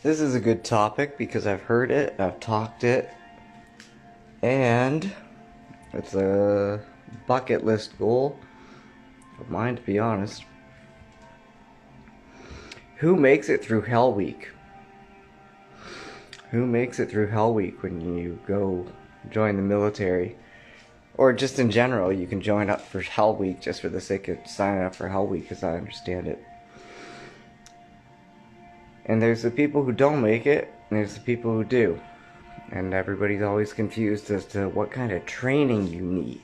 This is a good topic because I've heard it, I've talked it, and it's a bucket list goal of mine, to be honest. Who makes it through Hell Week? Who makes it through Hell Week when you go join the military? Or just in general, you can join up for Hell Week just for the sake of signing up for Hell Week, as I understand it. And there's the people who don't make it, and there's the people who do. And everybody's always confused as to what kind of training you need.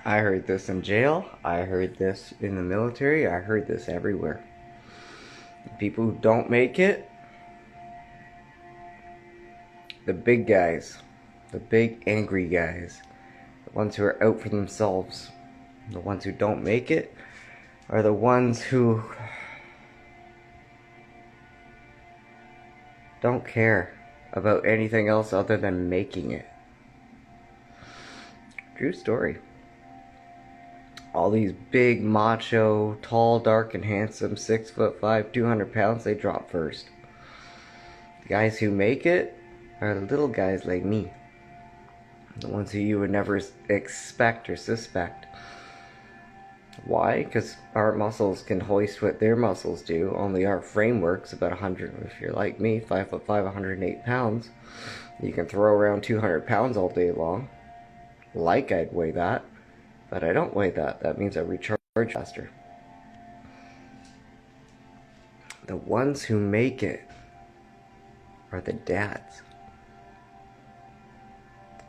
I heard this in jail, I heard this in the military, I heard this everywhere. People who don't make it, the big guys, the big angry guys, the ones who are out for themselves, the ones who don't make it, are the ones who don't care about anything else other than making it. True story. All these big, macho, tall, dark, and handsome, 6'5", 200 pounds, they drop first. The guys who make it are the little guys like me. The ones who you would never expect or suspect. Why? Because our muscles can hoist what their muscles do, only our framework's about 100, if you're like me, 5'5", 108 pounds. You can throw around 200 pounds all day long. Like I'd weigh that, but I don't weigh that. That means I recharge faster. The ones who make it are the dads.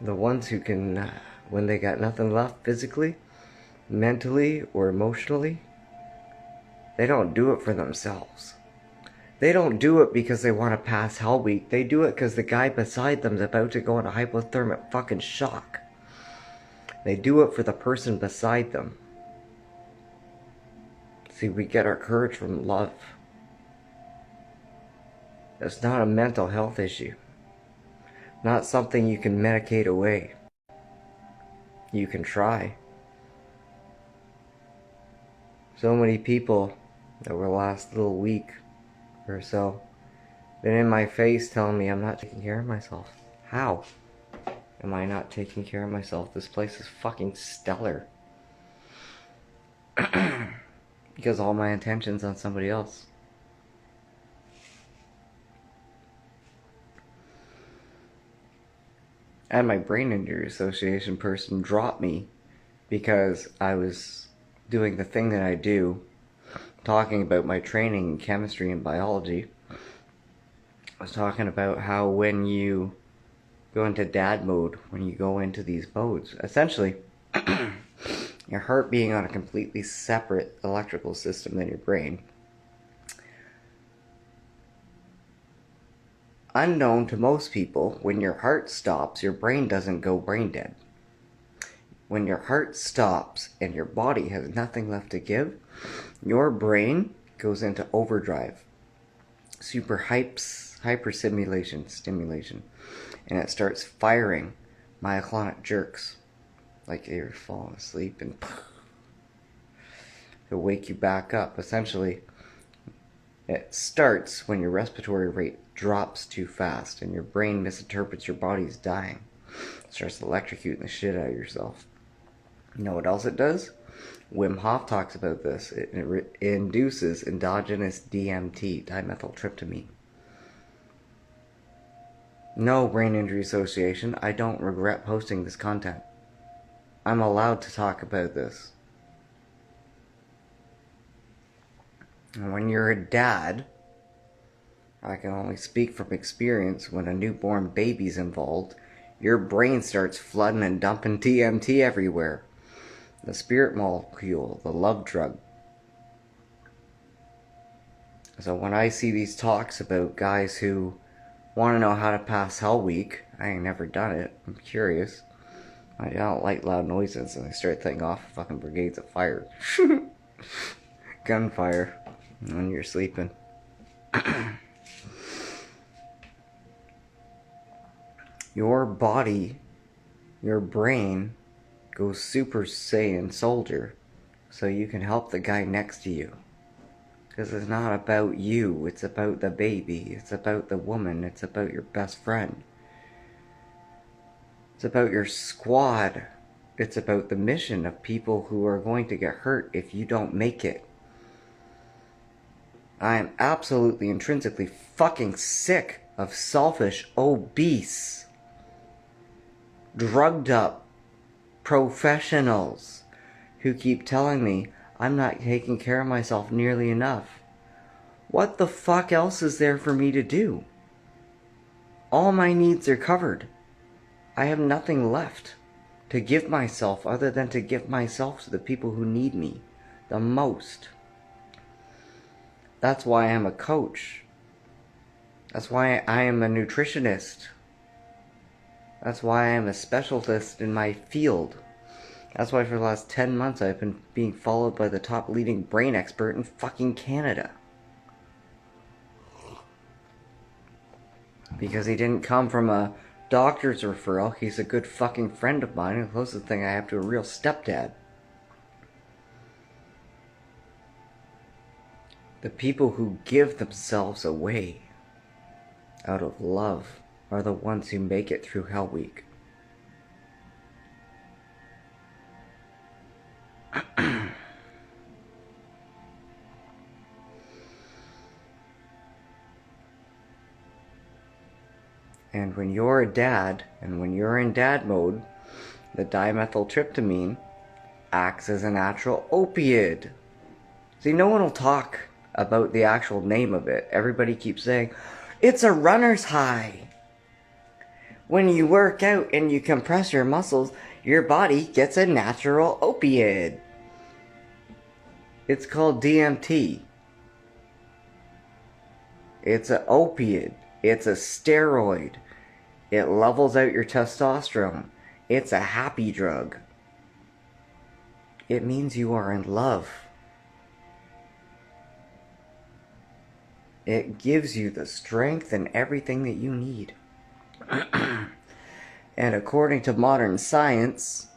The ones who can, when they got nothing left physically, mentally, or emotionally, they don't do it for themselves. They don't do it because they want to pass Hell Week. They do it because the guy beside them's about to go into hypothermic fucking shock. They do it for the person beside them. See, we get our courage from love. It's not a mental health issue. Not something you can medicate away. You can try. So many people over the last little week or so been in my face telling me I'm not taking care of myself. How am I not taking care of myself? This place is fucking stellar. Because all my attention's on somebody else. I had my brain injury association person drop me because I was doing the thing that I do, talking about my training in chemistry and biology. I was talking about how when you go into dad mode, when you go into these modes, essentially your heart being on a completely separate electrical system than your brain. Unknown to most people, when your heart stops, your brain doesn't go brain dead. When your heart stops and your body has nothing left to give, your brain goes into overdrive. Hyper stimulation, and it starts firing myoclonic jerks, like you're falling asleep, and to wake you back up. Essentially, it starts when your respiratory rate drops too fast and your brain misinterprets your body's dying. It starts electrocuting the shit out of yourself. You know what else it does? Wim Hof talks about this. It induces endogenous DMT, dimethyltryptamine. No, Brain Injury Association, I don't regret posting this content. I'm allowed to talk about this. And when you're a dad, I can only speak from experience, when a newborn baby's involved, your brain starts flooding and dumping DMT everywhere. The spirit molecule, the love drug. So when I see these talks about guys who want to know how to pass Hell Week, I ain't never done it, I'm curious. I don't like loud noises, and I start thinking off fucking brigades of fire. Gunfire when you're sleeping. Your body, your brain, goes Super Saiyan soldier so you can help the guy next to you. Because it's not about you, it's about the baby, it's about the woman, it's about your best friend. It's about your squad. It's about the mission of people who are going to get hurt if you don't make it. I am absolutely intrinsically fucking sick of selfish, obese, drugged up professionals who keep telling me I'm not taking care of myself nearly enough. What the fuck else is there for me to do? All my needs are covered. I have nothing left to give myself other than to give myself to the people who need me the most. That's why I'm a coach. That's why I am a nutritionist. That's why I am a specialist in my field. That's why for the last 10 months I've been being followed by the top leading brain expert in fucking Canada. Because he didn't come from a doctor's referral. He's a good fucking friend of mine, and the closest thing I have to a real stepdad. The people who give themselves away out of love are the ones who make it through Hell Week. And when you're a dad, and when you're in dad mode, the dimethyltryptamine acts as a natural opioid. See, no one will talk about the actual name of it. Everybody keeps saying, it's a runner's high. When you work out and you compress your muscles, your body gets a natural opioid. It's called DMT. It's an opioid. It's a steroid. It levels out your testosterone. It's a happy drug. It means you are in love. It gives you the strength and everything that you need. And according to modern science,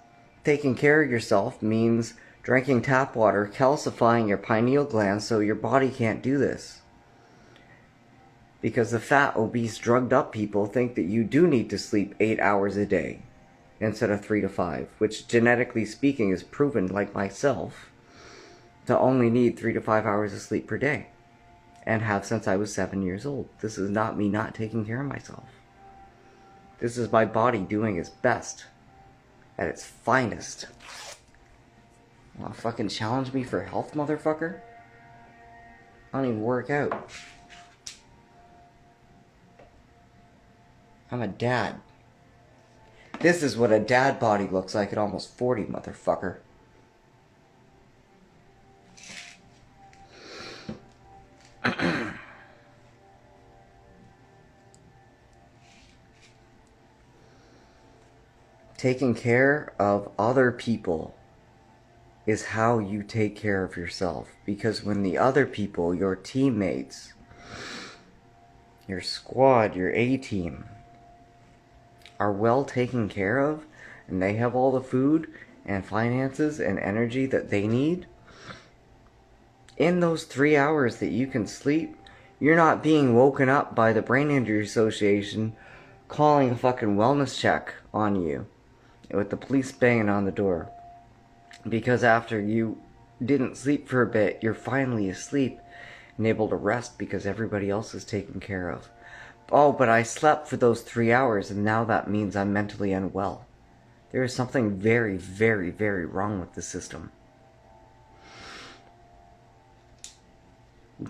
taking care of yourself means drinking tap water, calcifying your pineal gland so your body can't do this. Because the fat, obese, drugged up people think that you do need to sleep 8 hours a day instead of 3 to 5, which genetically speaking is proven, like myself, to only need 3 to 5 hours of sleep per day. And have since I was 7 years old. This is not me not taking care of myself. This is my body doing its best. At its finest. Wanna fucking challenge me for health, motherfucker? I don't even work out. I'm a dad. This is what a dad body looks like at almost 40, motherfucker. Taking care of other people is how you take care of yourself. Because when the other people, your teammates, your squad, your A-team, are well taken care of, and they have all the food and finances and energy that they need, in those 3 hours that you can sleep, you're not being woken up by the Brain Injury Association calling a fucking wellness check on you with the police banging on the door. Because after you didn't sleep for a bit, you're finally asleep and able to rest because everybody else is taken care of. Oh, but I slept for those 3 hours and now that means I'm mentally unwell. There is something very, very, very wrong with the system.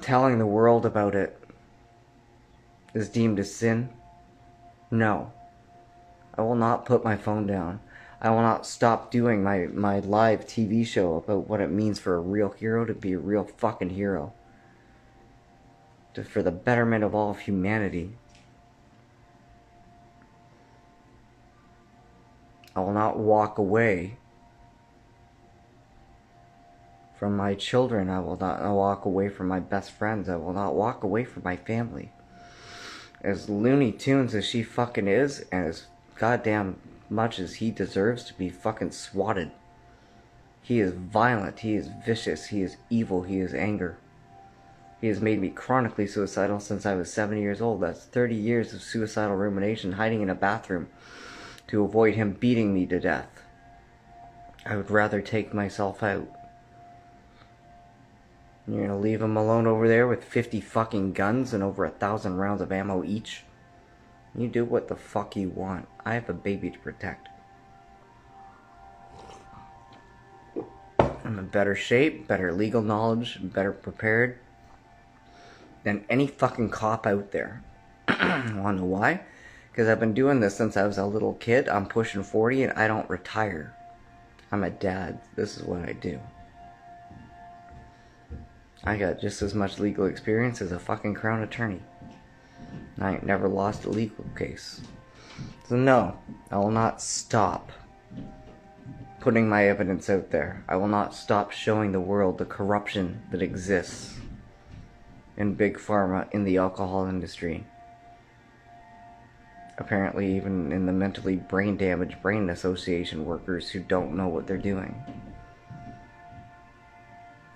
Telling the world about it is deemed a sin? No. I will not put my phone down. I will not stop doing my live TV show about what it means for a real hero to be a real fucking hero. For the betterment of all of humanity. I will not walk away from my children. I will not walk away from my best friends. I will not walk away from my family. As Looney Tunes as she fucking is, and as goddamn much as he deserves to be fucking swatted, He is violent, he is vicious, he is evil, he is anger. He has made me chronically suicidal since I was 7 years old. That's 30 years of suicidal rumination, hiding in a bathroom to avoid him beating me to death. I would rather take myself out. You're gonna leave him alone over there with 50 fucking guns and over 1,000 rounds of ammo each? You do what the fuck you want. I have a baby to protect. I'm in better shape, better legal knowledge, better prepared than any fucking cop out there. Wanna know why? Because I've been doing this since I was a little kid. I'm pushing 40 and I don't retire. I'm a dad. This is what I do. I got just as much legal experience as a fucking crown attorney. I ain't never lost a legal case. So no, I will not stop putting my evidence out there. I will not stop showing the world the corruption that exists in big pharma, in the alcohol industry. Apparently even in the mentally brain damaged brain association workers who don't know what they're doing.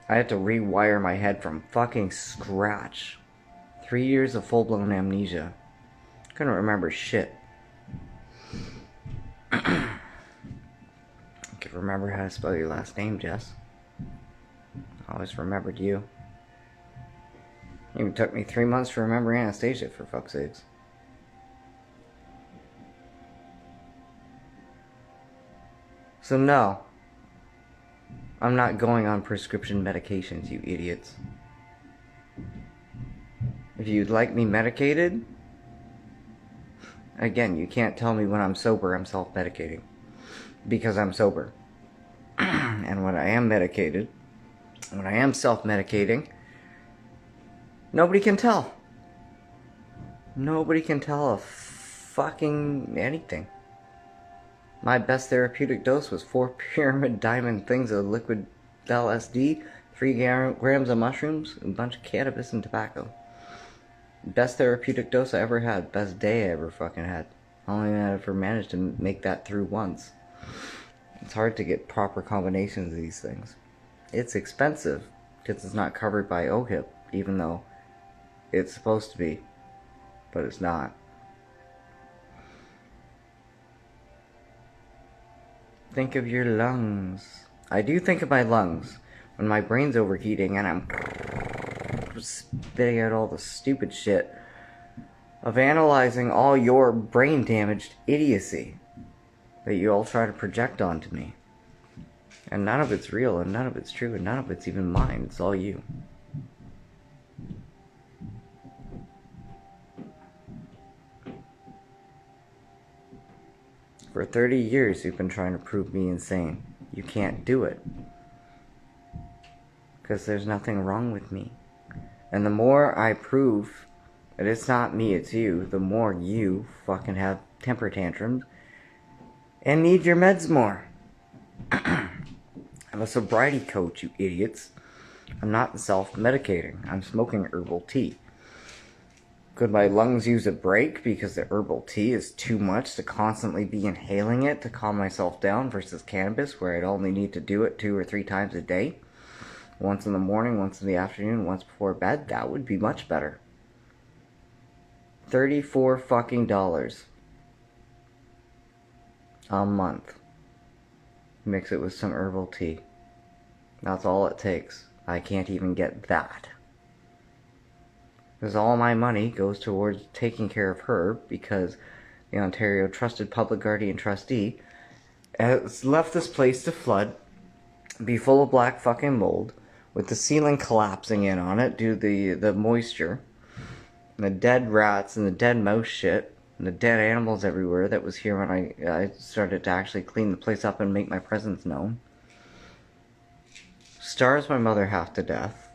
I had to rewire my head from fucking scratch. 3 years of full-blown amnesia. Couldn't remember shit. I could remember how to spell your last name, Jess. I always remembered you. It even took me 3 months to remember Anastasia, for fuck's sakes. So no, I'm not going on prescription medications, you idiots. If you'd like me medicated, again, you can't tell me when I'm sober I'm self-medicating. Because I'm sober. And when I am medicated, when I am self-medicating, nobody can tell. Nobody can tell a fucking anything. My best therapeutic dose was 4 pyramid diamond things of liquid LSD, 3 grams of mushrooms, a bunch of cannabis and tobacco. Best therapeutic dose I ever had. Best day I ever fucking had. I only ever managed to make that through once. It's hard to get proper combinations of these things. It's expensive because it's not covered by OHIP, even though it's supposed to be, but it's not. Think of your lungs. I do think of my lungs when my brain's overheating and I'm spitting out all the stupid shit of analyzing all your brain damaged idiocy that you all try to project onto me. And none of it's real, and none of it's true, and none of it's even mine. It's all you. For 30 years you've been trying to prove me insane. You can't do it. Because there's nothing wrong with me. And the more I prove that it's not me, it's you, the more you fucking have temper tantrums and need your meds more. I'm a sobriety coach, you idiots. I'm not self-medicating. I'm smoking herbal tea. Could my lungs use a break because the herbal tea is too much to constantly be inhaling it to calm myself down versus cannabis where I'd only need to do it 2 or 3 times a day? Once in the morning, once in the afternoon, once before bed? That would be much better. $34 fucking dollars a month. Mix it with some herbal tea. That's all it takes. I can't even get that. Because all my money goes towards taking care of her because the Ontario Trusted Public Guardian Trustee has left this place to flood, be full of black fucking mold, with the ceiling collapsing in on it due to the moisture, and the dead rats and the dead mouse shit, and the dead animals everywhere that was here when I started to actually clean the place up and make my presence known. Stars my mother half to death.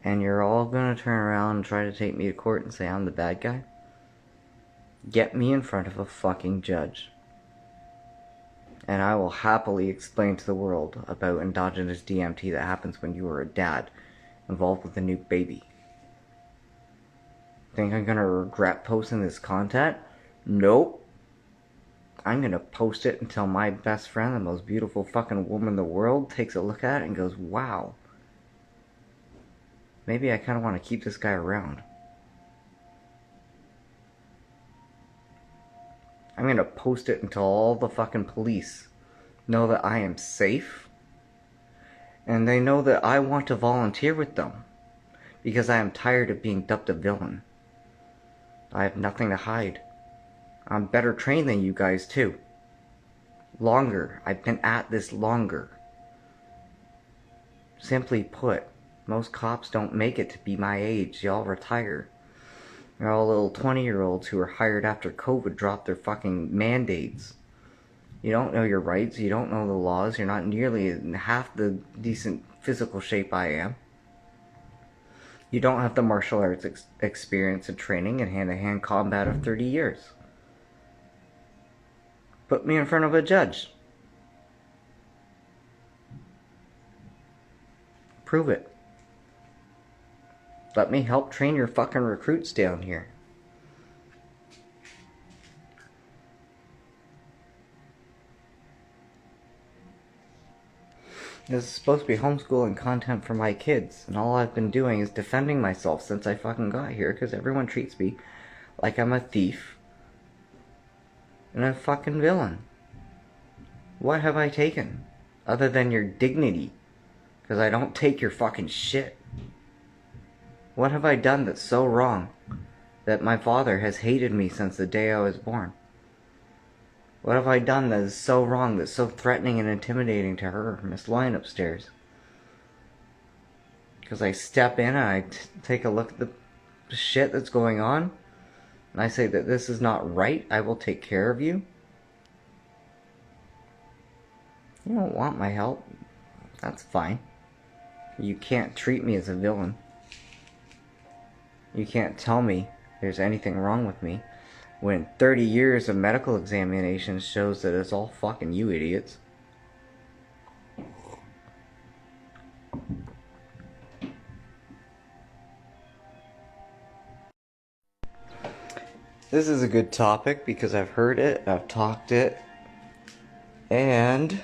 And you're all gonna turn around and try to take me to court and say I'm the bad guy? Get me in front of a fucking judge. And I will happily explain to the world about endogenous DMT that happens when you are a dad involved with a new baby. Think I'm gonna regret posting this content? Nope. I'm gonna post it until my best friend, the most beautiful fucking woman in the world, takes a look at it and goes, wow. Maybe I kind of want to keep this guy around. I'm gonna post it until all the fucking police know that I am safe. And they know that I want to volunteer with them. Because I am tired of being dubbed a villain. I have nothing to hide. I'm better trained than you guys too. Longer. I've been at this longer. Simply put, most cops don't make it to be my age. Y'all retire. You're all little 20-year-olds who were hired after COVID dropped their fucking mandates. You don't know your rights. You don't know the laws. You're not nearly in half the decent physical shape I am. You don't have the martial arts experience and training in hand-to-hand combat of 30 years. Put me in front of a judge. Prove it. Let me help train your fucking recruits down here. This is supposed to be homeschooling content for my kids, and all I've been doing is defending myself since I fucking got here, because everyone treats me like I'm a thief and a fucking villain. What have I taken? Other than your dignity, because I don't take your fucking shit. What have I done that's so wrong that my father has hated me since the day I was born? What have I done that is so wrong, that's so threatening and intimidating to her, Miss Loin upstairs? Because I step in and I take a look at the shit that's going on, and I say that this is not right, I will take care of you. You don't want my help. That's fine. You can't treat me as a villain. You can't tell me there's anything wrong with me when 30 years of medical examinations shows that it's all fucking you idiots. This is a good topic because I've heard it, I've talked it, and